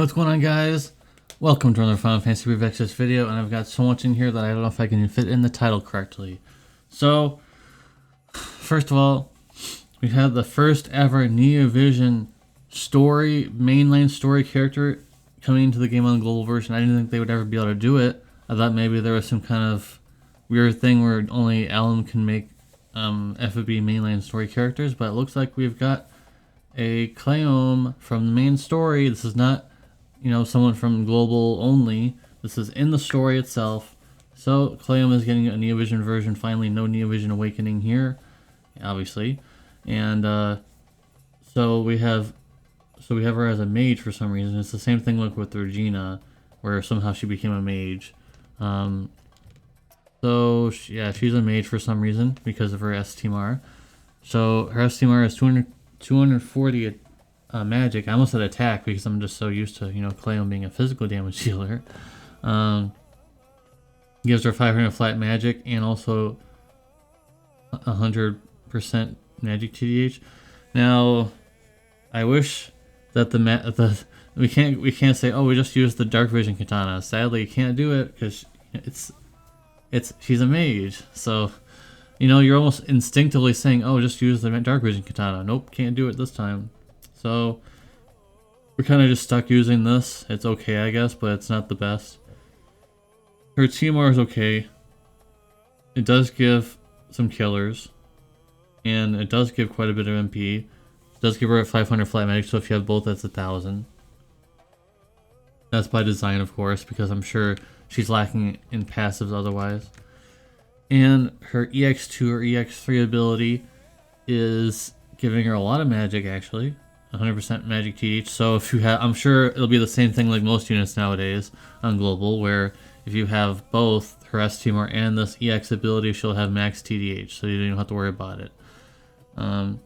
Hey, what's going on, guys? Welcome to another Final Fantasy Revexus video, and I've got so much in here that I don't know if I can fit in the title correctly. So, first of all, we have the first ever Neovision story, mainline story character coming into the game on the global version. I didn't think they would ever be able to do it. I thought maybe there was some kind of weird thing where only Alum can make FFBE mainline story characters, but it looks like we've got a Cleome from the main story. This is not, someone from global only. This is in the story itself. So Cleome is getting a Neovision version. Finally, no Neovision Awakening here, obviously. And so we have her as a mage for some reason. It's the same thing like with Regina, where somehow she became a mage. She's a mage for some reason because of her STMR. So her STMR is 240 magic. I almost said attack because I'm just so used to, Cleome being a physical damage dealer. Gives her 500 flat magic and also 100% magic TDH. Now, I wish that we can't say, oh, we just used the dark vision katana. Sadly, you can't do it because she's a mage. So, you're almost instinctively saying, oh, just use the dark vision katana. Nope, can't do it this time. So we're kind of just stuck using this. It's okay, I guess, but it's not the best. Her TMR is okay. It does give some killers, and it does give quite a bit of MP. It does give her 500 flat magic, so if you have both, that's 1,000. That's by design, of course, because I'm sure she's lacking in passives otherwise. And her EX2 or EX3 ability is giving her a lot of magic, actually. 100% magic TH. So if you have, I'm sure it'll be the same thing like most units nowadays on global, where if you have both her STMR and this EX ability, she'll have max TDH, so you don't have to worry about it. It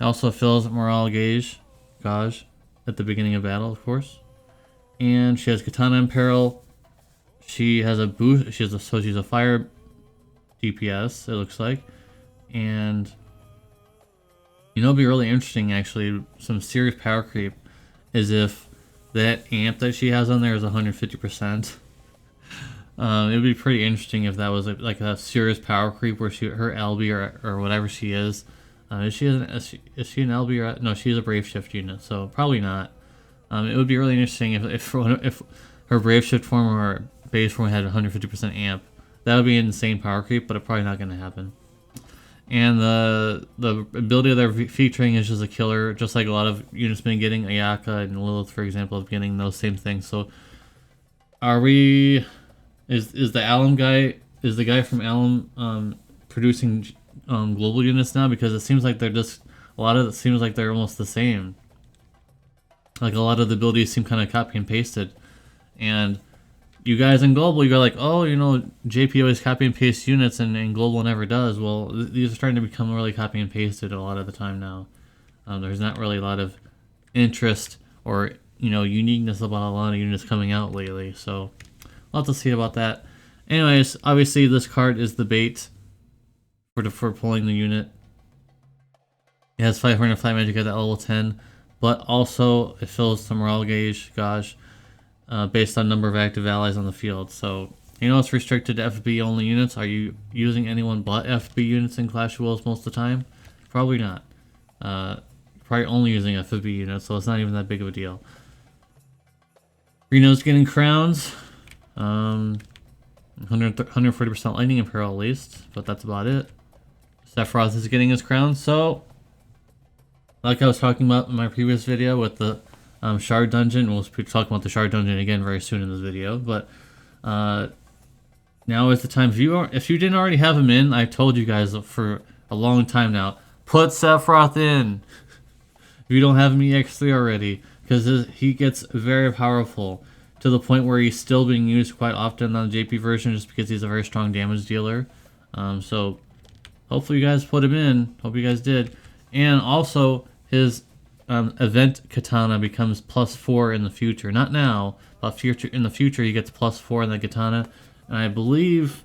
also fills morale gauge at the beginning of battle, of course. And she has Katana in Peril. She has a boost. She's a fire DPS, it looks like. And it'd be really interesting, actually, some serious power creep, is if that amp that she has on there is 150%. It would be pretty interesting if that was like a serious power creep where her LB or whatever she is. Is she an LB or no? She's a Brave Shift unit, so probably not. It would be really interesting if her Brave Shift form or her base form had 150% amp. That would be an insane power creep, but it's probably not going to happen. And the ability they're featuring is just a killer, just like a lot of units been getting. Ayaka and Lilith, for example, of getting those same things. So, is the Alum guy, is the guy from Alum producing global units now? Because it seems like seems like they're almost the same. Like a lot of the abilities seem kind of copy and pasted, and you guys in global, you're like, oh, JP always copy and paste units and global never does. Well, these are starting to become really copy and pasted a lot of the time now. There's not really a lot of interest or, uniqueness about a lot of units coming out lately. So we'll have to see about that. Anyways, obviously this card is the bait for pulling the unit. It has 500 flat magic at that level 10, but also it fills the morale gauge, based on number of active allies on the field. So, it's restricted to FFBE only units. Are you using anyone but FFBE units in Clash of Wills most of the time? Probably not. Probably only using FFBE units, so it's not even that big of a deal. Reno's getting crowns. 140% lightning in Peril at least, but that's about it. Sephiroth is getting his crown, so like I was talking about in my previous video with the SHARD dungeon. We'll be talking about the SHARD dungeon again very soon in this video, but now is the time. If you didn't already have him in, I told you guys for a long time now, put Sephiroth in. If you don't have him EX3 already, because he gets very powerful to the point where he's still being used quite often on the JP version just because he's a very strong damage dealer. So hopefully you guys put him in. Hope you guys did. And also his event katana becomes +4 in the future. Not now, but in the future he gets +4 in the katana, and I believe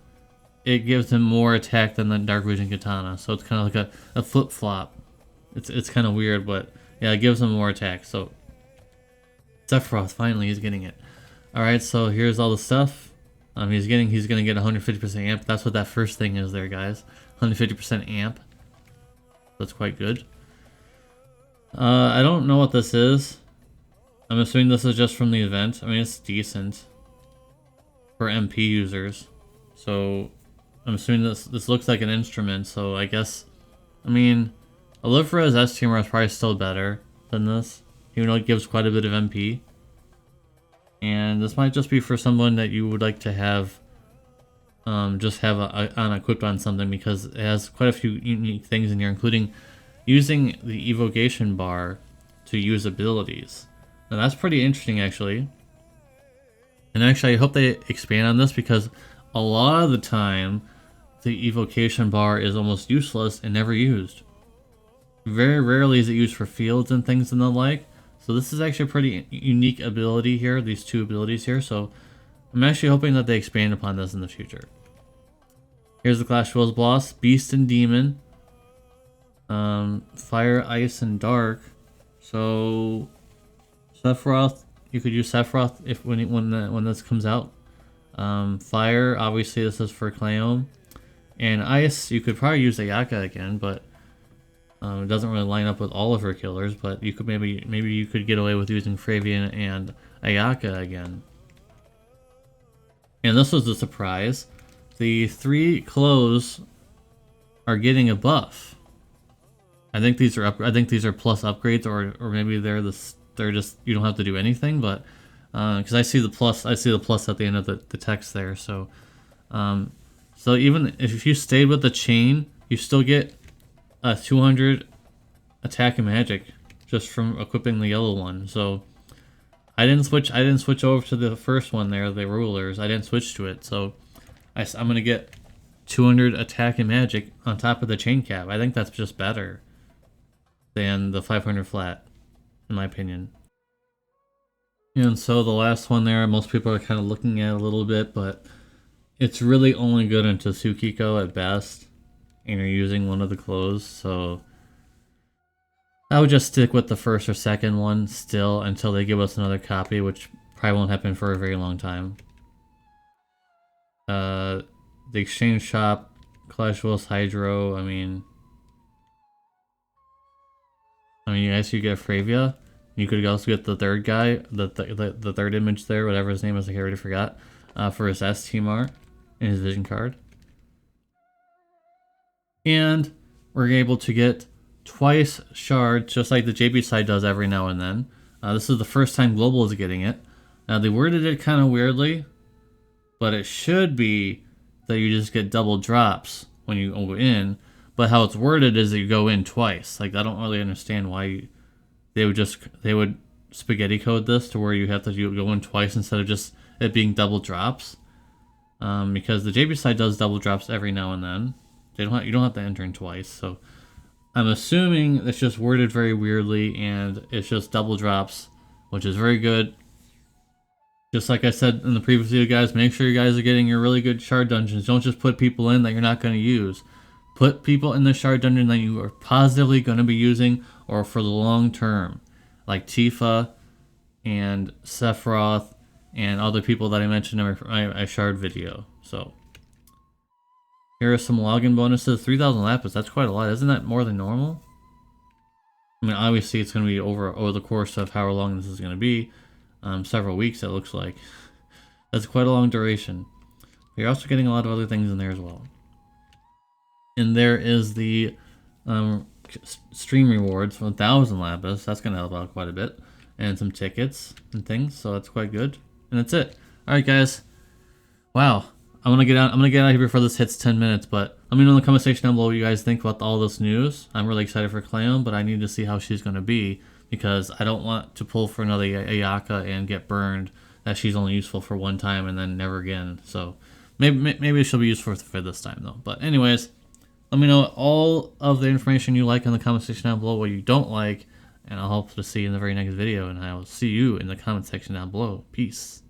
it gives him more attack than the dark vision katana. So it's kind of like a flip flop. It's kind of weird, but yeah, it gives him more attack. So Sephiroth, finally, he's getting it. Alright, so here's all the stuff. He's gonna get 150% amp. That's what that first thing is there, guys. 150% amp. That's quite good. I don't know what this is. I'm assuming this is just from the event. I mean, it's decent for MP users. So I'm assuming this looks like an instrument. So I guess, I mean, a live for his STMR is probably still better than this, even though it gives quite a bit of MP. And this might just be for someone that you would like to have, just have equipped on something, because it has quite a few unique things in here, including using the evocation bar to use abilities. Now that's pretty interesting, actually. And actually, I hope they expand on this, because a lot of the time, the evocation bar is almost useless and never used. Very rarely is it used for fields and things and the like. So this is actually a pretty unique ability here, these two abilities here. So I'm actually hoping that they expand upon this in the future. Here's the Clash Wills boss, Beast and Demon. Fire, Ice, and Dark. So Sephiroth, you could use Sephiroth if when this comes out. Fire, obviously this is for Cleome. And Ice, you could probably use Ayaka again, but it doesn't really line up with all of her killers, but you could maybe you could get away with using Fravian and Ayaka again. And this was a surprise. The 3 clothes are getting a buff. I think these are plus upgrades, or maybe they're just, you don't have to do anything, but because I see the plus at the end of the text there. So so even if you stayed with the chain, you still get 200 attack and magic just from equipping the yellow one. So I didn't switch over to the first one there, the rulers. I didn't switch to it, so I'm gonna get 200 attack and magic on top of the chain cap. I think that's just better than the 500 flat, in my opinion. And so the last one there, most people are kind of looking at a little bit, but it's really only good into Tsukiko at best, and you're using one of the clothes, so I would just stick with the first or second one still until they give us another copy, which probably won't happen for a very long time. The exchange shop, Clash Wills Hydro, I mean you guys could get Fravia. You could also get the third guy, the third image there, whatever his name is, I already forgot, for his STMR and his vision card. And we're able to get twice SHARD, just like the JB side does every now and then. This is the first time Global is getting it. Now they worded it kind of weirdly, but it should be that you just get double drops when you go in. But how it's worded is that you go in twice. Like, I don't really understand why they would spaghetti code this to where you have to go in twice instead of just it being double drops. Because the JB side does double drops every now and then. You don't have to enter in twice. So I'm assuming it's just worded very weirdly and it's just double drops, which is very good. Just like I said in the previous video, guys, make sure you guys are getting your really good shard dungeons. Don't just put people in that you're not going to use. Put people in the shard dungeon that you are positively going to be using or for the long term. Like Tifa and Sephiroth and other people that I mentioned in my shard video. So here are some login bonuses. 3,000 lapis, that's quite a lot. Isn't that more than normal? I mean, obviously it's going to be over the course of however long this is going to be. Several weeks, it looks like. That's quite a long duration. But you're also getting a lot of other things in there as well. And there is the stream rewards for 1,000 lapis. That's going to help out quite a bit. And some tickets and things, so that's quite good. And that's it. Alright, guys. Wow. I'm gonna get out of here before this hits 10 minutes, but let me know in the comment section down below what you guys think about all this news. I'm really excited for Cleome, but I need to see how she's gonna be, because I don't want to pull for another Ayaka and get burned that she's only useful for one time and then never again. So maybe she'll be useful for this time though. But anyways, let me know all of the information you like in the comment section down below, what you don't like, and I'll hope to see you in the very next video, and I will see you in the comment section down below. Peace.